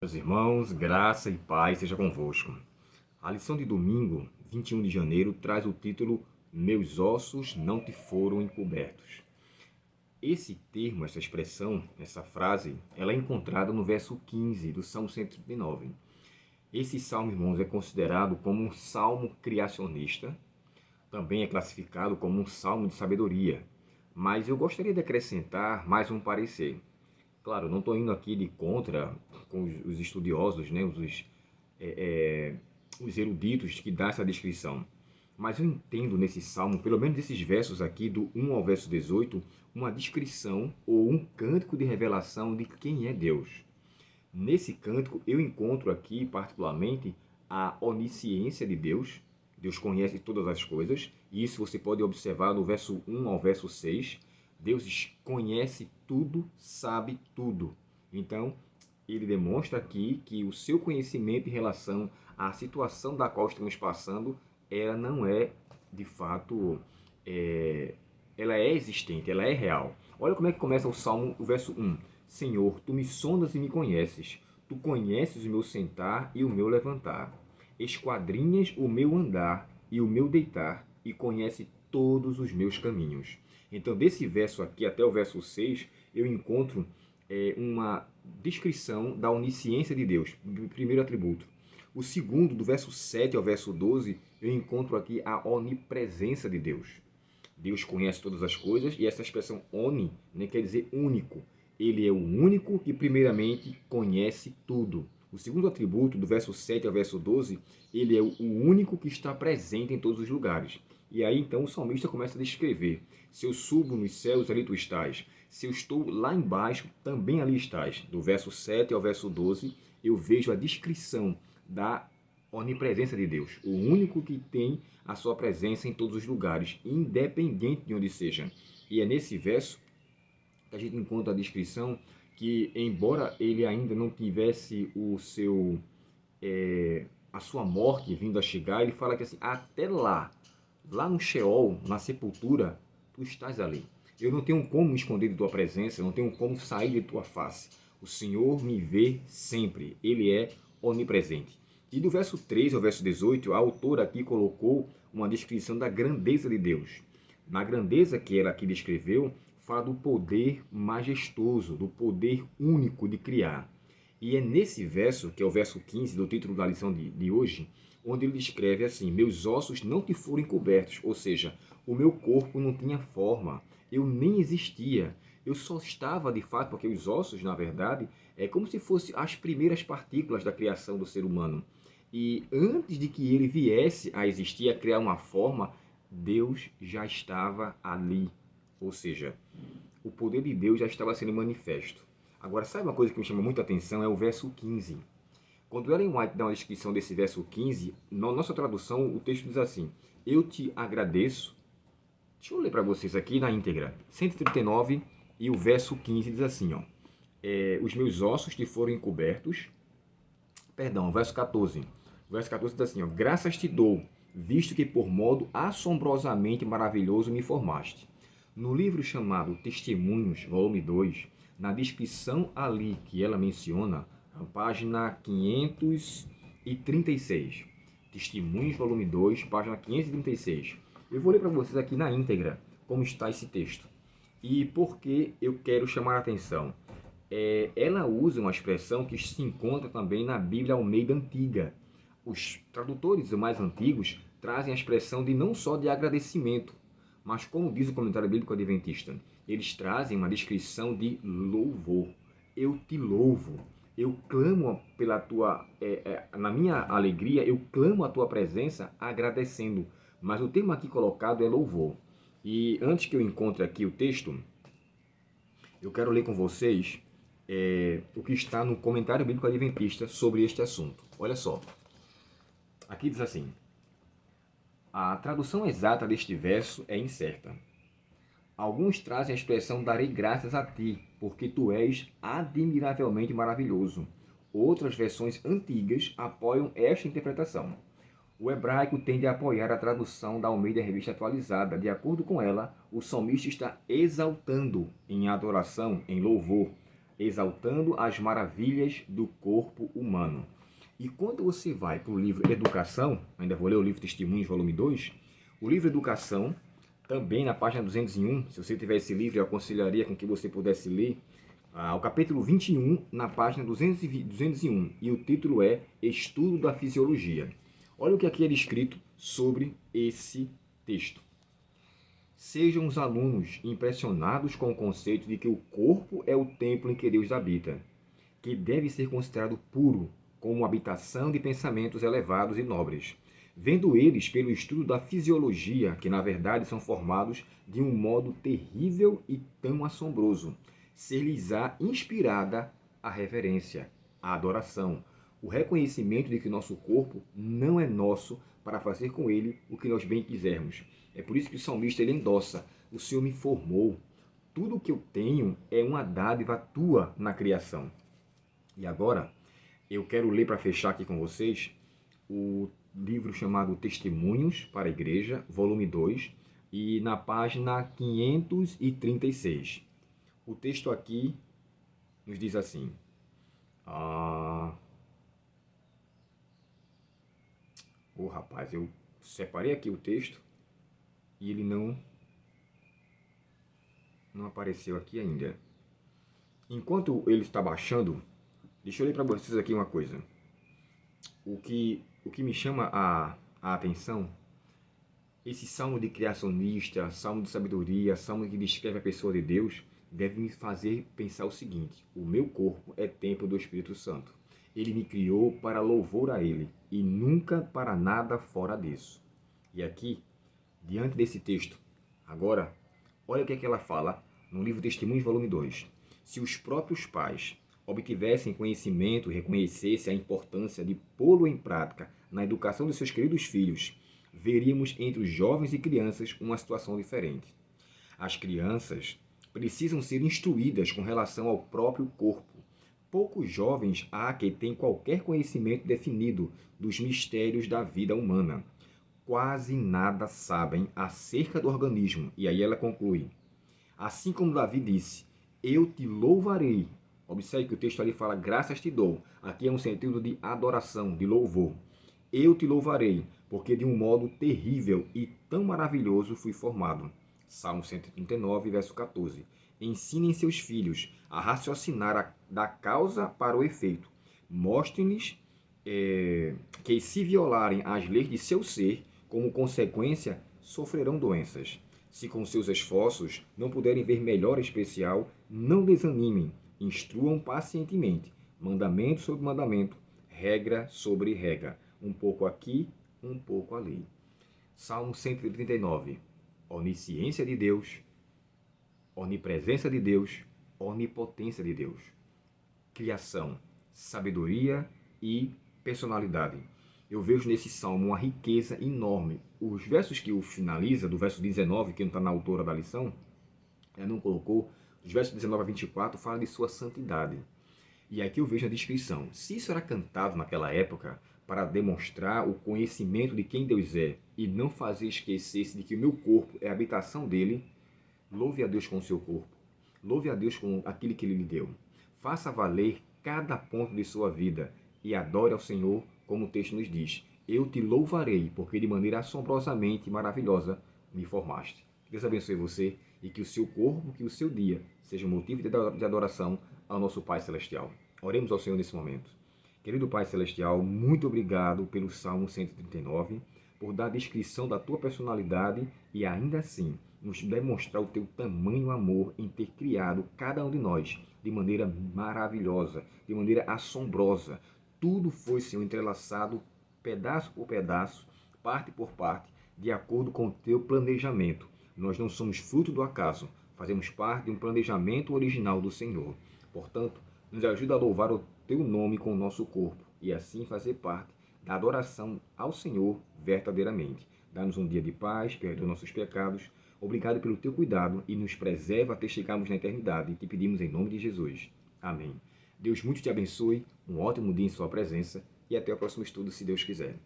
Meus irmãos, graça e paz seja convosco. A lição de domingo, 21 de janeiro, traz o título Meus ossos não te foram encobertos. Esse termo, essa expressão, essa frase, ela é encontrada no verso 15 do Salmo 139. Esse salmo, irmãos, é considerado como um salmo criacionista, também é classificado como um salmo de sabedoria. Mas eu gostaria de acrescentar mais um parecer. Claro, não estou indo aqui de contra com os estudiosos, né, os eruditos que dão essa descrição. Mas eu entendo nesse salmo, pelo menos esses versos aqui, do 1 ao verso 18, uma descrição ou um cântico de revelação de quem é Deus. Nesse cântico eu encontro aqui, particularmente, a onisciência de Deus. Deus conhece todas as coisas, e isso você pode observar do verso 1 ao verso 6. Deus conhece tudo, sabe tudo. Então, ele demonstra aqui que o seu conhecimento em relação à situação da qual estamos passando, ela não é, de fato, ela é existente, ela é real. Olha como é que começa o Salmo, o verso 1. Senhor, tu me sondas e me conheces. Tu conheces o meu sentar e o meu levantar. Esquadrinhas o meu andar e o meu deitar, e conhece todos os meus caminhos. Então, desse verso aqui até o verso 6, eu encontro uma descrição da onisciência de Deus, o primeiro atributo. O segundo, do verso 7 ao verso 12, eu encontro aqui a onipresença de Deus. Deus conhece todas as coisas, e essa expressão oni, né, quer dizer único. Ele é o único que primeiramente conhece tudo. O segundo atributo, do verso 7 ao verso 12, ele é o único que está presente em todos os lugares. E aí então o salmista começa a descrever: se eu subo nos céus, ali tu estás. Se eu estou lá embaixo, também ali estás. Do verso 7 ao verso 12, eu vejo a descrição da onipresença de Deus, o único que tem a sua presença em todos os lugares, independente de onde seja. E é nesse verso que a gente encontra a descrição que, embora ele ainda não tivesse a sua morte vindo a chegar, ele fala que assim, até lá no Sheol, na sepultura, tu estás ali. Eu não tenho como me esconder de tua presença, eu não tenho como sair de tua face. O Senhor me vê sempre, ele é onipresente. E do verso 3 ao verso 18, a autora aqui colocou uma descrição da grandeza de Deus. Na grandeza que ela aqui descreveu, fala do poder majestoso, do poder único de criar. E é nesse verso, que é o verso 15 do título da lição de hoje, onde ele descreve assim: meus ossos não te foram encobertos, ou seja, o meu corpo não tinha forma, eu nem existia, eu só estava de fato, porque os ossos, na verdade, é como se fossem as primeiras partículas da criação do ser humano. E antes de que ele viesse a existir, a criar uma forma, Deus já estava ali. Ou seja, o poder de Deus já estava sendo manifesto. Agora, sabe uma coisa que me chama muita atenção? É o verso 15. Quando Ellen White dá uma descrição desse verso 15, na nossa tradução, o texto diz assim: eu te agradeço. Deixa eu ler para vocês aqui na íntegra. 139 e o verso 15 diz assim, ó. Os meus ossos te foram encobertos. Perdão, verso 14. O verso 14 diz assim, ó. Graças te dou, visto que por modo assombrosamente maravilhoso me formaste. No livro chamado Testemunhos, volume 2, na descrição ali que ela menciona, a página 536. Testemunhos, volume 2, página 536. Eu vou ler para vocês aqui na íntegra como está esse texto. E por que eu quero chamar a atenção? Ela usa uma expressão que se encontra também na Bíblia Almeida Antiga. Os tradutores mais antigos trazem a expressão de não só de agradecimento, mas como diz o comentário bíblico adventista, eles trazem uma descrição de louvor. Eu te louvo, eu clamo pela tua, na minha alegria, eu clamo a tua presença agradecendo. Mas o termo aqui colocado é louvor. E antes que eu encontre aqui o texto, eu quero ler com vocês o que está no comentário bíblico adventista sobre este assunto. Olha só, aqui diz assim: a tradução exata deste verso é incerta. Alguns trazem a expressão darei graças a ti, porque tu és admiravelmente maravilhoso. Outras versões antigas apoiam esta interpretação. O hebraico tende a apoiar a tradução da Almeida Revista Atualizada. De acordo com ela, o salmista está exaltando em adoração, em louvor, exaltando as maravilhas do corpo humano. E quando você vai para o livro Educação, ainda vou ler o livro Testemunhos, volume 2, o livro Educação, também na página 201, se você tiver esse livro, eu aconselharia com que você pudesse ler, o capítulo 21, na página 201, e o título é Estudo da Fisiologia. Olha o que aqui é descrito sobre esse texto. Sejam os alunos impressionados com o conceito de que o corpo é o templo em que Deus habita, que deve ser considerado puro, como habitação de pensamentos elevados e nobres, vendo eles pelo estudo da fisiologia, que na verdade são formados de um modo terrível e tão assombroso, ser-lhes-á inspirada a reverência, a adoração, o reconhecimento de que nosso corpo não é nosso para fazer com ele o que nós bem quisermos. É por isso que o salmista ele endossa: o Senhor me formou, tudo o que eu tenho é uma dádiva tua na criação. E agora, eu quero ler para fechar aqui com vocês o livro chamado Testemunhos para a Igreja, volume 2, e na página 536. O texto aqui nos diz assim: rapaz, eu separei aqui o texto e ele não apareceu aqui ainda. Enquanto ele está baixando, deixa eu ler para vocês aqui uma coisa. O que me chama a atenção, esse salmo de criacionista, salmo de sabedoria, salmo que descreve a pessoa de Deus, deve me fazer pensar o seguinte: o meu corpo é templo do Espírito Santo. Ele me criou para louvor a Ele e nunca para nada fora disso. E aqui, diante desse texto, agora, olha o que é que ela fala no livro Testemunhos, volume 2. Se os próprios pais obtivessem conhecimento e reconhecessem a importância de pô-lo em prática na educação de seus queridos filhos, veríamos entre os jovens e crianças uma situação diferente. As crianças precisam ser instruídas com relação ao próprio corpo. Poucos jovens há que têm qualquer conhecimento definido dos mistérios da vida humana. Quase nada sabem acerca do organismo. E aí ela conclui: assim como Davi disse, eu te louvarei. Observe que o texto ali fala, graças te dou. Aqui é um sentido de adoração, de louvor. Eu te louvarei, porque de um modo terrível e tão maravilhoso fui formado. Salmo 139, verso 14. Ensinem seus filhos a raciocinar da causa para o efeito. Mostrem-lhes que, se violarem as leis de seu ser, como consequência, sofrerão doenças. Se com seus esforços não puderem ver melhor especial, não desanimem, instruam pacientemente, mandamento sobre mandamento, regra sobre regra, um pouco aqui, um pouco ali. Salmo 139. Onisciência de Deus, onipresença de Deus, onipotência de Deus. Criação, sabedoria e personalidade. Eu vejo nesse salmo uma riqueza enorme. Os versos que o finaliza, do verso 19, que não está na autora da lição, ela não colocou, os versos 19 a 24 falam de sua santidade. E aqui eu vejo a descrição. Se isso era cantado naquela época para demonstrar o conhecimento de quem Deus é e não fazer esquecer-se de que o meu corpo é a habitação dele, louve a Deus com o seu corpo. Louve a Deus com aquilo que ele lhe deu. Faça valer cada ponto de sua vida e adore ao Senhor, como o texto nos diz. Eu te louvarei, porque de maneira assombrosamente maravilhosa me formaste. Deus abençoe você e que o seu corpo, que o seu dia seja motivo de adoração ao nosso Pai Celestial. Oremos ao Senhor nesse momento. Querido Pai Celestial, muito obrigado pelo Salmo 139, por dar a descrição da tua personalidade e ainda assim nos demonstrar o teu tamanho amor em ter criado cada um de nós de maneira maravilhosa, de maneira assombrosa. Tudo foi, Senhor, entrelaçado pedaço por pedaço, parte por parte, de acordo com o teu planejamento. Nós não somos fruto do acaso, fazemos parte de um planejamento original do Senhor. Portanto, nos ajuda a louvar o teu nome com o nosso corpo e assim fazer parte da adoração ao Senhor verdadeiramente. Dá-nos um dia de paz, perdoa nossos pecados. Obrigado pelo teu cuidado e nos preserva até chegarmos na eternidade. Te pedimos em nome de Jesus. Amém. Deus muito te abençoe, um ótimo dia em sua presença e até o próximo estudo, se Deus quiser.